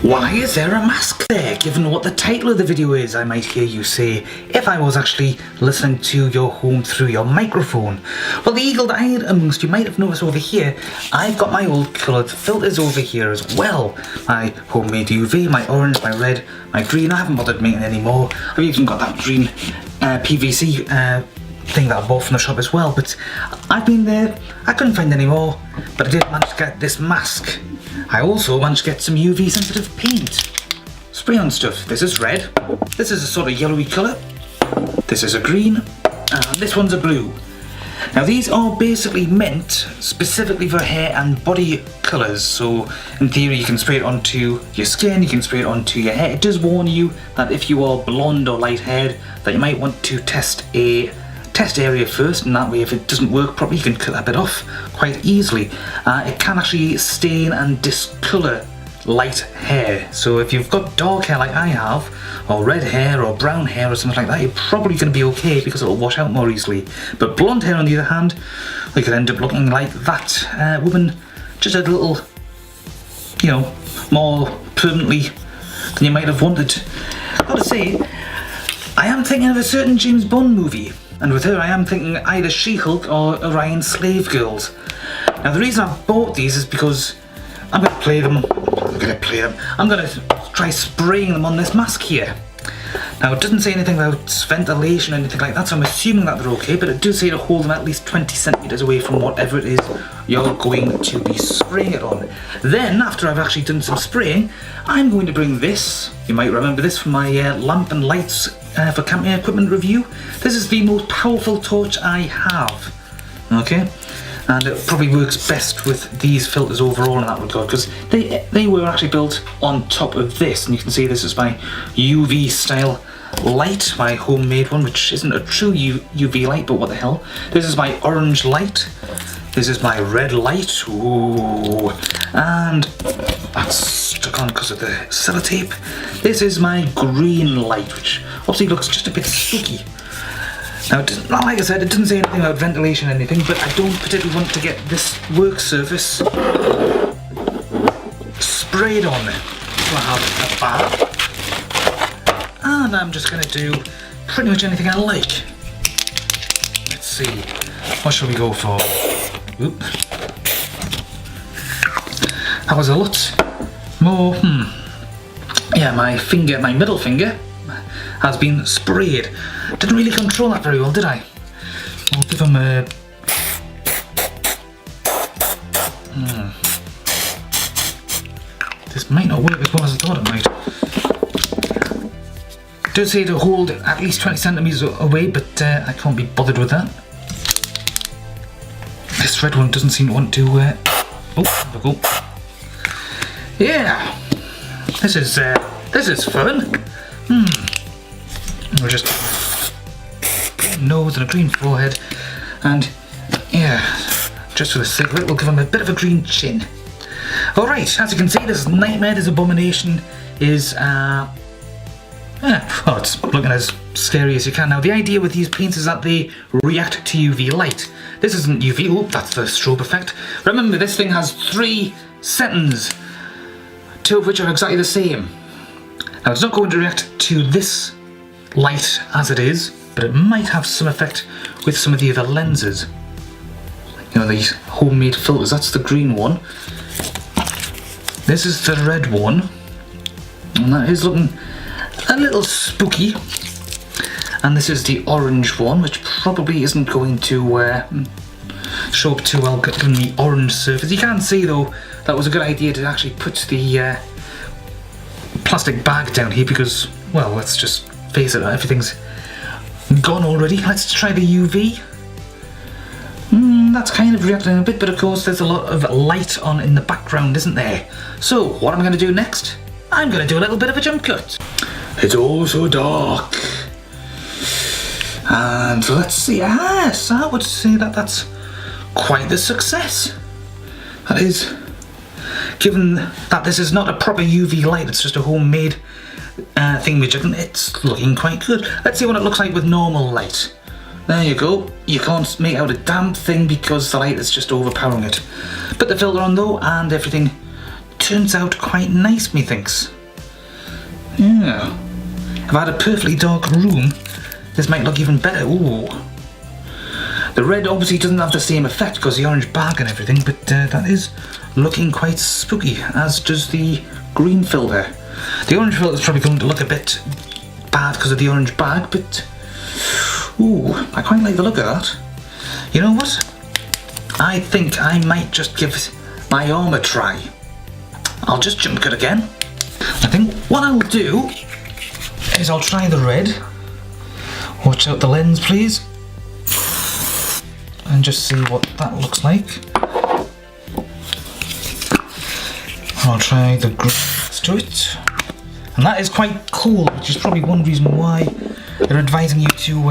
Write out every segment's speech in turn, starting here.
Why is there a mask there, given what the title of the video is, I might hear you say, if I was actually listening to your home through your microphone? Well, the eagle-eyed amongst you might have noticed over here, I've got my old coloured filters over here as well. My homemade UV, my orange, my red, my green. I haven't bothered making any more. I've even got that green PVC thing that I bought from the shop as well, but I've been there, I couldn't find any more, but I did manage to get this mask. I also managed to get some UV sensitive paint. Spray on stuff. This is red, this is a sort of yellowy colour, this is a green, and this one's a blue. Now these are basically meant specifically for hair and body colours, so in theory you can spray it onto your skin, you can spray it onto your hair. It does warn you that if you are blonde or light haired that you might want to test a test area first, and that way if it doesn't work properly you can cut that bit off quite easily. It can actually stain and discolour light hair, so if you've got dark hair like I have, or red hair or brown hair or something like that, you're probably going to be okay because it'll wash out more easily. But blonde hair on the other hand, we could end up looking like that woman just a little, you know, more permanently than you might have wanted. I've got to say, I am thinking of a certain James Bond movie, and with her I am thinking either She-Hulk or Orion Slave Girls. Now the reason I've bought these is because I'm going to play them. I'm going to try spraying them on this mask here. Now it doesn't say anything about ventilation or anything like that, so I'm assuming that they're okay, but it does say to hold them at least 20 centimetres away from whatever it is you're going to be spraying it on. Then, after I've actually done some spraying, I'm going to bring this. You might remember this from my lamp and lights for camping equipment review. This is the most powerful torch I have. Okay? And it probably works best with these filters overall in that regard, because they were actually built on top of this, and you can see this is my UV style light, my homemade one, which isn't a true UV light, but what the hell. This is my orange light, this is my red light, ooh, and that's stuck on because of the sellotape. This is my green light, which obviously looks just a bit spooky. Now, like I said, it doesn't say anything about ventilation or anything, but I don't particularly want to get this work surface sprayed on. So I have a bar, and I'm just going to do pretty much anything I like. Let's see, what shall we go for? Oop. That was a lot more, yeah, my middle finger has been sprayed. Didn't really control that very well, did I? I'll give him a... This might not work as well as I thought it might. It does say to hold at least 20 centimetres away, but I can't be bothered with that. This red one doesn't seem to want to... Oh, there we go. Yeah! This is fun! We're just green nose and a green forehead, and yeah, just for the sake of it, we'll give him a bit of a green chin. Alright, as you can see, this nightmare, this abomination is, well, it's looking as scary as you can. Now, the idea with these paints is that they react to UV light. This isn't UV, oh, that's the strobe effect. Remember, this thing has 3 settings, 2 of which are exactly the same. Now, it's not going to react to this light as it is, but it might have some effect with some of the other lenses. You know, these homemade filters, that's the green one. This is the red one, and that is looking a little spooky. And this is the orange one, which probably isn't going to show up too well given the orange surface. You can see though, that was a good idea to actually put the plastic bag down here because, well, let's just face it, everything's gone already. Let's try the UV. That's kind of reacting a bit, but of course there's a lot of light on in the background, isn't there? So what am I going to do next? I'm going to do a little bit of a jump cut. It's all so dark. And let's see, yes, I would say that that's quite the success. That is, given that this is not a proper UV light, it's just a homemade thing which it's looking quite good. Let's see what it looks like with normal light. There you go. You can't make out a damn thing because the light is just overpowering it. Put the filter on though, and everything turns out quite nice, methinks. Yeah. If I had a perfectly dark room, this might look even better. Ooh. The red obviously doesn't have the same effect because the orange bag and everything, but that is looking quite spooky, as does the green filter. The orange filter is probably going to look a bit bad because of the orange bag, but ooh, I quite like the look of that. You know what? I think I might just give my arm a try. I'll just jump cut again. I think what I'll do is I'll try the red. Watch out the lens, please. And just see what that looks like. I'll try the green next to it. And that is quite cool, which is probably one reason why they're advising you to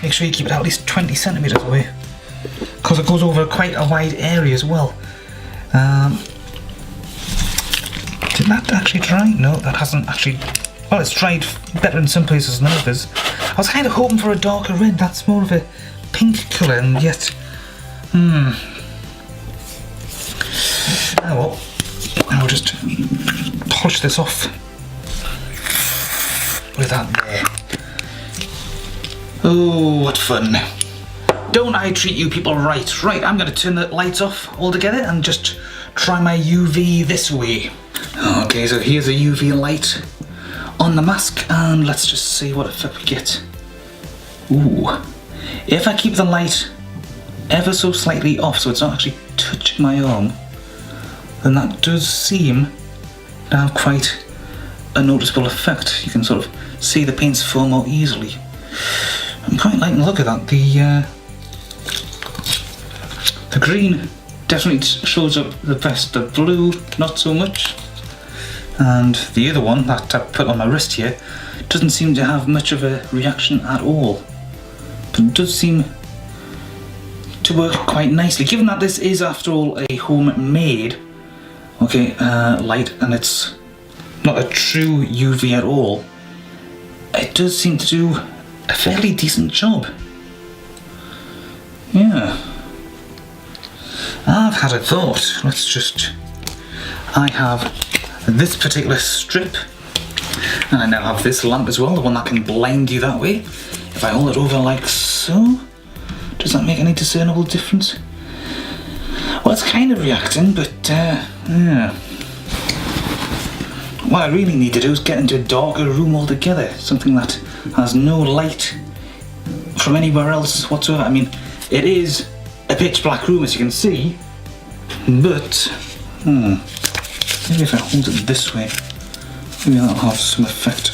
make sure you keep it at least 20 centimeters away, because it goes over quite a wide area as well. Did that actually dry? No, that hasn't actually. Well, it's dried better in some places than others. I was kind of hoping for a darker red. That's more of a pink colour, and yet, oh well. I'll just polish this off with that there. Oh, what fun. Don't I treat you people right? Right, I'm going to turn the lights off altogether and just try my UV this way. Okay, so here's a UV light on the mask, and let's just see what effect we get. Ooh. If I keep the light ever so slightly off so it's not actually touching my arm, then that does seem to have quite a noticeable effect. You can sort of see the paints form more easily. I'm quite liking the look of that. The green definitely shows up the best. The blue, not so much. And the other one that I put on my wrist here doesn't seem to have much of a reaction at all. But it does seem to work quite nicely, given that this is, after all, a homemade light, and it's not a true UV at all. It does seem to do a fairly decent job. Yeah. I've had a thought. I have this particular strip, and I now have this lamp as well, the one that can blind you that way. If I hold it over like so, does that make any discernible difference? Well, it's kind of reacting, but yeah. What I really need to do is get into a darker room altogether, something that has no light from anywhere else whatsoever. I mean, it is a pitch black room, as you can see, but maybe if I hold it this way, maybe that'll have some effect.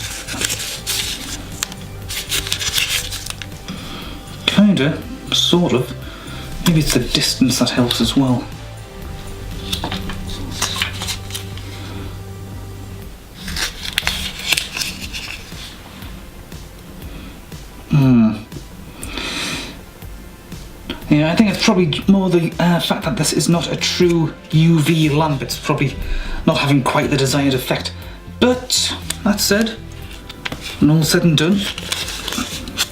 Kinda, sort of. Maybe it's the distance that helps as well. Yeah, I think it's probably more the fact that this is not a true UV lamp. It's probably not having quite the desired effect. But, that said, and all said and done,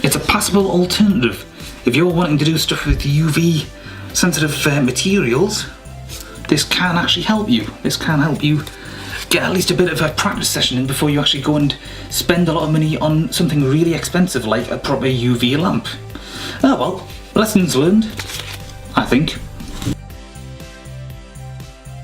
it's a passable alternative. If you're wanting to do stuff with UV sensitive materials, this can actually help you. This can help you get at least a bit of a practice session in before you actually go and spend a lot of money on something really expensive like a proper UV lamp. Oh well, lessons learned, I think.